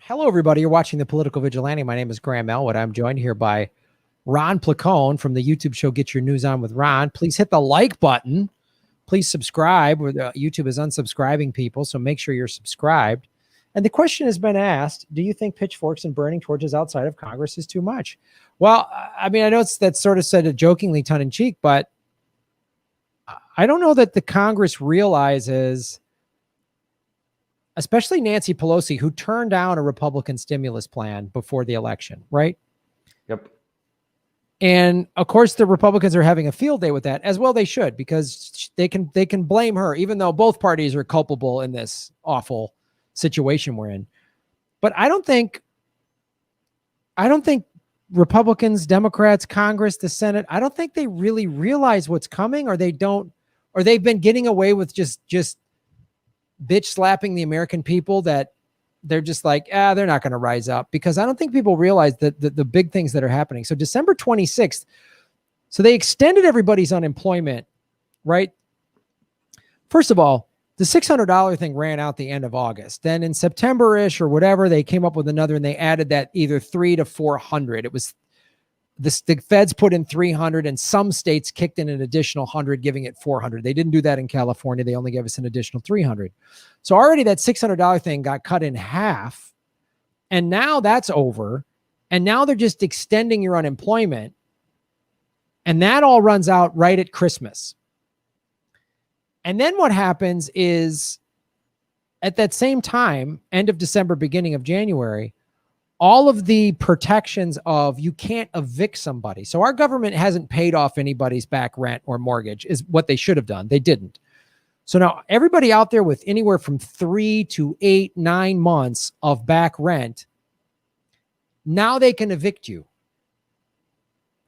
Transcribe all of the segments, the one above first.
Hello, everybody. You're watching The Political Vigilante. My name is Graham Elwood. I'm joined here by Ron Placone from the YouTube show Get Your News On with Ron. Please hit the like button. Please subscribe. YouTube is unsubscribing people, so make sure you're subscribed. And the question has been asked, do you think pitchforks and burning torches outside of Congress is too much? Well, I mean, I know that's sort of said jokingly, tongue-in-cheek, but I don't know that the Congress realizes, especially Nancy Pelosi, who turned down a Republican stimulus plan before the election, right? Yep. And of course, the Republicans are having a field day with that, as well they should, because they can blame her, even though both parties are culpable in this awful situation we're in. But I don't think Republicans, Democrats, Congress, the Senate, I don't think they really realize what's coming, or they've been getting away with just bitch slapping the American people, that they're just like, they're not going to rise up, because I don't think people realize that the big things that are happening. So December 26th, so they extended everybody's unemployment, right? First of all, the $600 thing ran out the end of August. Then in September-ish or whatever, they came up with another, and they added that either 300 to 400. It was the feds put in 300, and some states kicked in an additional 100, giving it 400. They didn't do that in California. They only gave us an additional 300. So already that $600 thing got cut in half, and now that's over. And now they're just extending your unemployment, and that all runs out right at Christmas. And then what happens is, at that same time, end of December, beginning of January, all of the protections of you can't evict somebody. So our government hasn't paid off anybody's back rent or mortgage, is what they should have done. They didn't. So now everybody out there with anywhere from 3 to 8, 9 months of back rent, now they can evict you.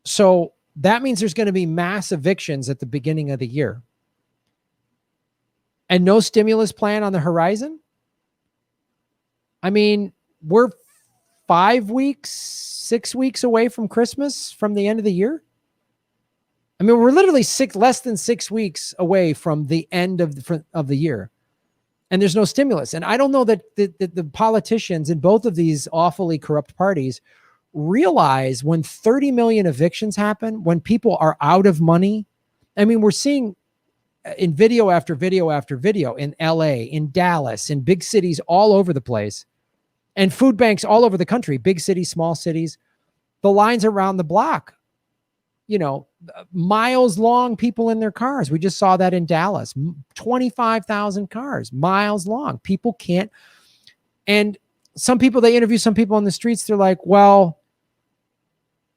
So that means there's going to be mass evictions at the beginning of the year. And no stimulus plan on the horizon? I mean, we're 5 weeks, 6 weeks away from Christmas, from the end of the year. I mean, we're literally less than 6 weeks away from the end of the year, and there's no stimulus. And I don't know that the politicians in both of these awfully corrupt parties realize when 30 million evictions happen, when people are out of money. I mean, we're seeing in video after video after video in LA, in Dallas, in big cities all over the place, and food banks all over the country, big cities, small cities, the lines around the block, miles long, people in their cars. We just saw that in Dallas, 25,000 cars, miles long. People can't. And they interview some people on the streets. They're like, well,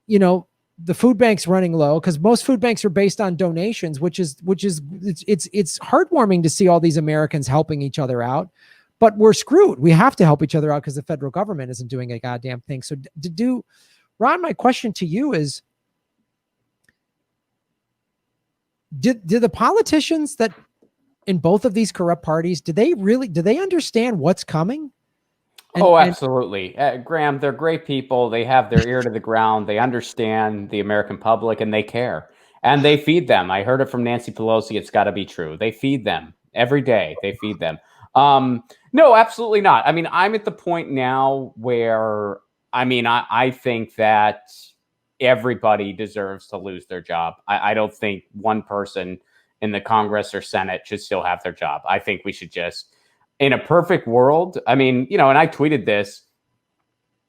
the food bank's running low, because most food banks are based on donations, which is it's heartwarming to see all these Americans helping each other out, but we're screwed. We have to help each other out because the federal government isn't doing a goddamn thing. So Ron, my question to you is, do the politicians that in both of these corrupt parties, do they understand what's coming? Absolutely. Graham, they're great people. They have their ear to the ground. They understand the American public, and they care. And they feed them. I heard it from Nancy Pelosi. It's got to be true. They feed them every day. They feed them. No, absolutely not. I mean, I'm at the point now where, I think that everybody deserves to lose their job. I don't think one person in the Congress or Senate should still have their job. I think we should just, in a perfect world, and I tweeted this,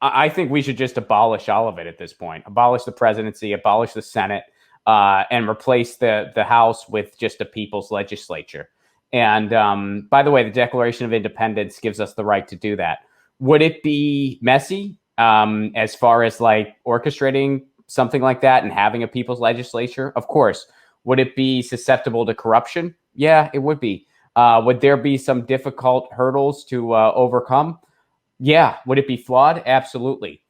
I think we should just abolish all of it at this point. Abolish the presidency, abolish the Senate, and replace the House with just a people's legislature. And by the way, the Declaration of Independence gives us the right to do that. Would it be messy as far as like orchestrating something like that and having a people's legislature? Of course. Would it be susceptible to corruption? Yeah, it would be. Would there be some difficult hurdles to overcome? Yeah. Would it be flawed? Absolutely.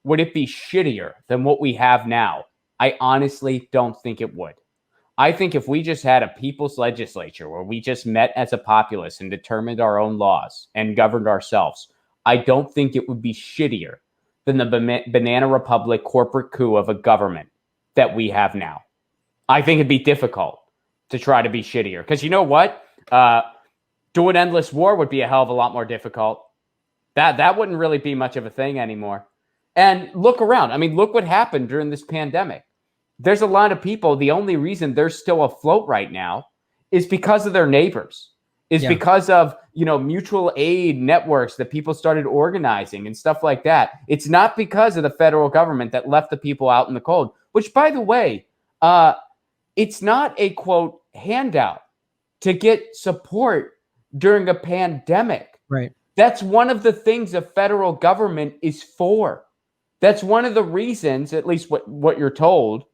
Would it be shittier than what we have now? I honestly don't think it would. I think if we just had a people's legislature where we just met as a populace and determined our own laws and governed ourselves, I don't think it would be shittier than the banana republic corporate coup of a government that we have now. I think it'd be difficult to try to be shittier, because you know what? Doing endless war would be a hell of a lot more difficult. That wouldn't really be much of a thing anymore. And look around. I mean, look what happened during this pandemic. There's a lot of people, the only reason they're still afloat right now is because of their neighbors, is because of, mutual aid networks that people started organizing and stuff like that. It's not because of the federal government that left the people out in the cold, which, by the way, it's not a, quote, handout to get support during a pandemic. Right. That's one of the things the federal government is for. That's one of the reasons, at least what you're told,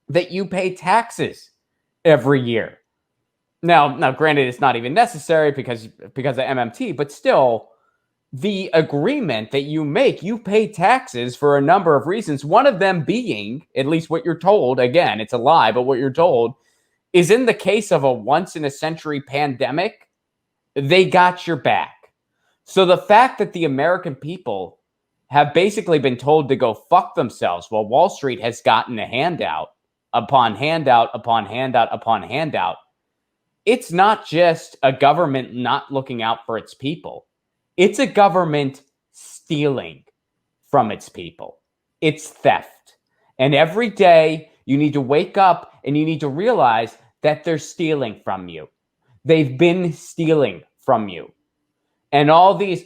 that you pay taxes every year. Now, granted, it's not even necessary because of MMT, but still, the agreement that you make, you pay taxes for a number of reasons. One of them being, at least what you're told, again, it's a lie, but what you're told is in the case of a once-in-a-century pandemic, they got your back. So the fact that the American people have basically been told to go fuck themselves while Wall Street has gotten a handout upon handout upon handout upon handout, it's not just a government not looking out for its people. It's a government stealing from its people. It's theft. And every day you need to wake up and you need to realize that they're stealing from you. They've been stealing from you. And all these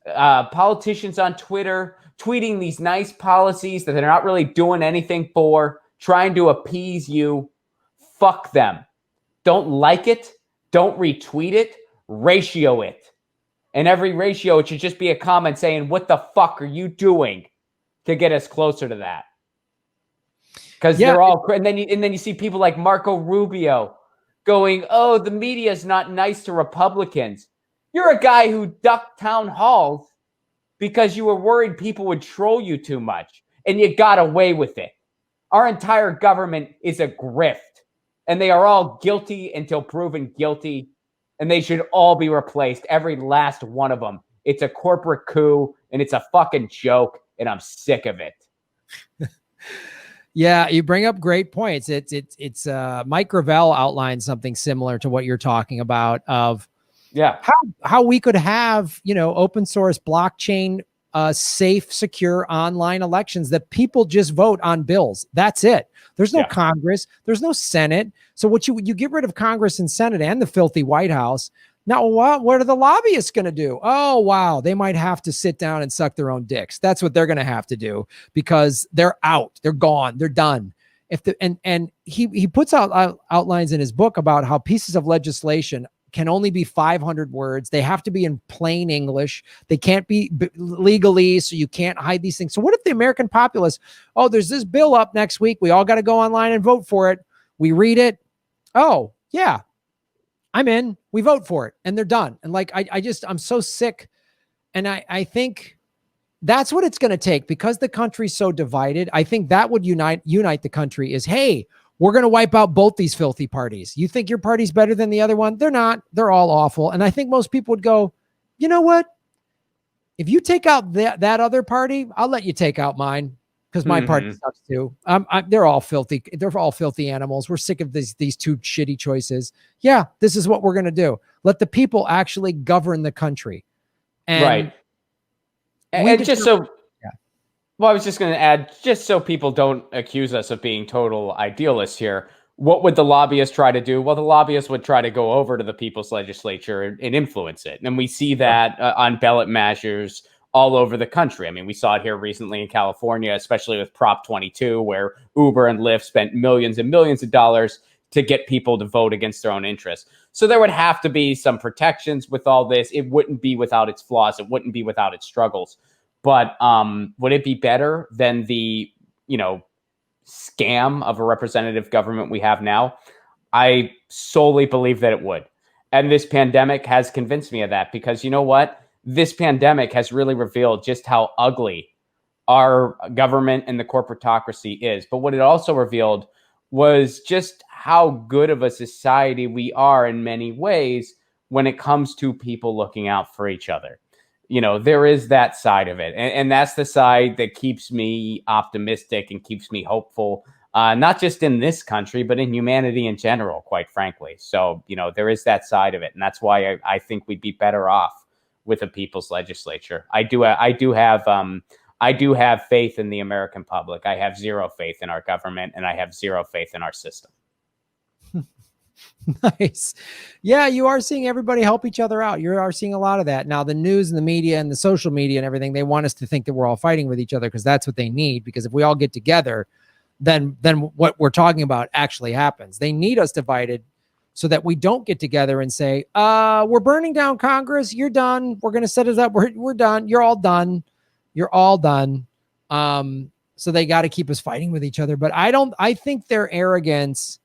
politicians on Twitter tweeting these nice policies that they're not really doing anything for, trying to appease you, fuck them. Don't like it. Don't retweet it. Ratio it. And every ratio, it should just be a comment saying, what the fuck are you doing to get us closer to that? Because they're all, and then you see people like Marco Rubio going, oh, the media is not nice to Republicans. You're a guy who ducked town halls because you were worried people would troll you too much, and you got away with it. Our entire government is a grift, and they are all guilty until proven guilty, and they should all be replaced, every last one of them. It's a corporate coup, and it's a fucking joke, and I'm sick of it. Yeah, you bring up great points. It's Mike Gravel outlined something similar to what you're talking about of how we could have, open source blockchain, safe, secure online elections that people just vote on bills. That's it. There's no Congress. There's no Senate. So what you get rid of Congress and Senate and the filthy White House. Now, what are the lobbyists going to do? Oh, wow. They might have to sit down and suck their own dicks. That's what they're going to have to do because they're out. They're gone. They're done. And he puts out outlines in his book about how pieces of legislation can only be 500 words. They have to be in plain English. They can't be legally, so you can't hide these things. So what if the American populace, there's this bill up next week. We all got to go online and vote for it. We read it. Oh, yeah, I'm in. We vote for it and they're done. And I'm so sick. And I think that's what it's going to take because the country's so divided. I think that would unite the country is, hey, we're going to wipe out both these filthy parties. You think your party's better than the other one? They're not. They're all awful. And I think most people would go, you know what? If you take out that other party, I'll let you take out mine because my party sucks too. They're all filthy. They're all filthy animals. We're sick of these two shitty choices. Yeah, this is what we're going to do. Let the people actually govern the country. And right. And just so... Well, I was just going to add, just so people don't accuse us of being total idealists here, what would the lobbyists try to do? Well, the lobbyists would try to go over to the people's legislature and influence it. And we see that on ballot measures all over the country. I mean, we saw it here recently in California, especially with Prop 22, where Uber and Lyft spent millions and millions of dollars to get people to vote against their own interests. So there would have to be some protections with all this. It wouldn't be without its flaws. It wouldn't be without its struggles. But would it be better than the, scam of a representative government we have now? I solely believe that it would. And this pandemic has convinced me of that because you know what? This pandemic has really revealed just how ugly our government and the corporatocracy is. But what it also revealed was just how good of a society we are in many ways when it comes to people looking out for each other. There is that side of it. And that's the side that keeps me optimistic and keeps me hopeful, not just in this country, but in humanity in general, quite frankly. So, there is that side of it. And that's why I think we'd be better off with a people's legislature. I do have faith in the American public. I have zero faith in our government, and I have zero faith in our system. Nice. Yeah, you are seeing everybody help each other out. You are seeing a lot of that. Now, the news and the media and the social media and everything, they want us to think that we're all fighting with each other because that's what they need. Because if we all get together, then what we're talking about actually happens. They need us divided so that we don't get together and say, we're burning down Congress. You're done. We're going to set us up. We're done. You're all done. You're all done. So they got to keep us fighting with each other. But I think their arrogance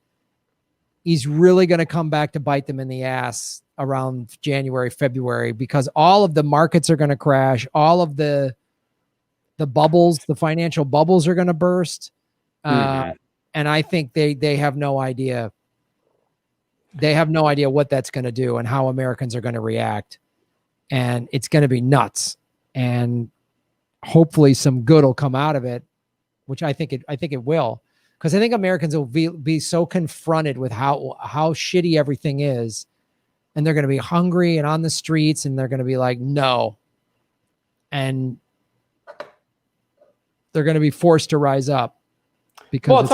is really going to come back to bite them in the ass around January, February, because all of the markets are going to crash. All of the bubbles, the financial bubbles are going to burst. And I think they have no idea. They have no idea what that's going to do and how Americans are going to react. And it's going to be nuts. And hopefully some good will come out of it, which I think it will. Because I think Americans will be so confronted with how shitty everything is. And they're going to be hungry and on the streets. And they're going to be like, no. And they're going to be forced to rise up. Because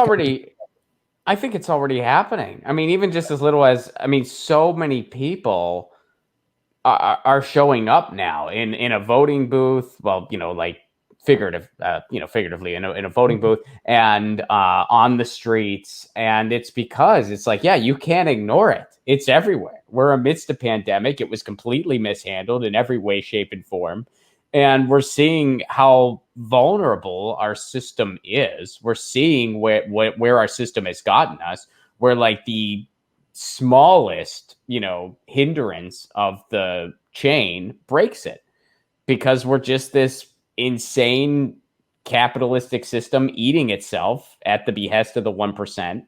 I think it's already happening. I mean, even just as little as, so many people are showing up now in a voting booth. Well, figuratively in a voting booth and on the streets. And it's because it's like, yeah, you can't ignore it. It's everywhere. We're amidst a pandemic. It was completely mishandled in every way, shape, and form. And we're seeing how vulnerable our system is. We're seeing where our system has gotten us, where like the smallest, hindrance of the chain breaks it, because we're just this insane capitalistic system eating itself at the behest of the 1%.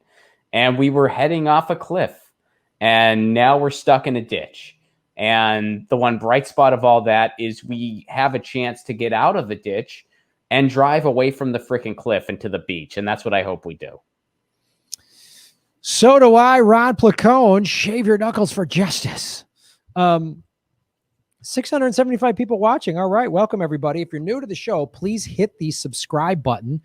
And we were heading off a cliff, and now we're stuck in a ditch. And the one bright spot of all that is we have a chance to get out of the ditch and drive away from the freaking cliff into the beach. And that's what I hope we do. So do I, Ron Placone. Shave your knuckles for justice. 675 people watching. All right. Welcome, everybody. If you're new to the show, please hit the subscribe button.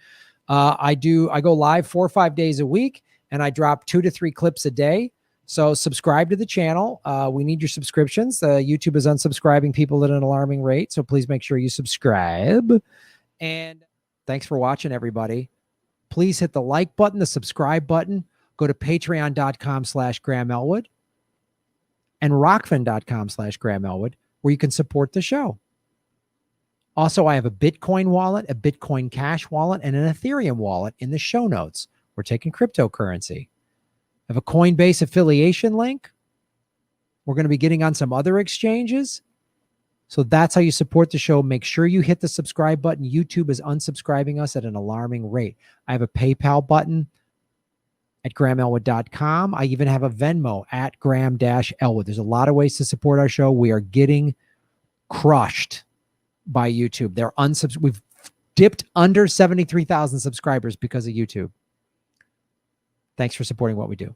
I go live 4 or 5 days a week, and I drop 2 to 3 clips a day. So subscribe to the channel. We need your subscriptions. YouTube is unsubscribing people at an alarming rate. So please make sure you subscribe. And thanks for watching, everybody. Please hit the like button, the subscribe button. Go to patreon.com/Graham Elwood and rockfin.com/Graham Elwood, where you can support the show. Also, I have a Bitcoin wallet, a Bitcoin Cash wallet, and an Ethereum wallet in the show notes. We're taking cryptocurrency. I have a Coinbase affiliation link. We're going to be getting on some other exchanges. So that's how you support the show. Make sure you hit the subscribe button. YouTube is unsubscribing us at an alarming rate. I have a PayPal button at GrahamElwood.com. I even have a Venmo at Graham-Elwood. There's a lot of ways to support our show. We are getting crushed by YouTube. We've dipped under 73,000 subscribers because of YouTube. Thanks for supporting what we do.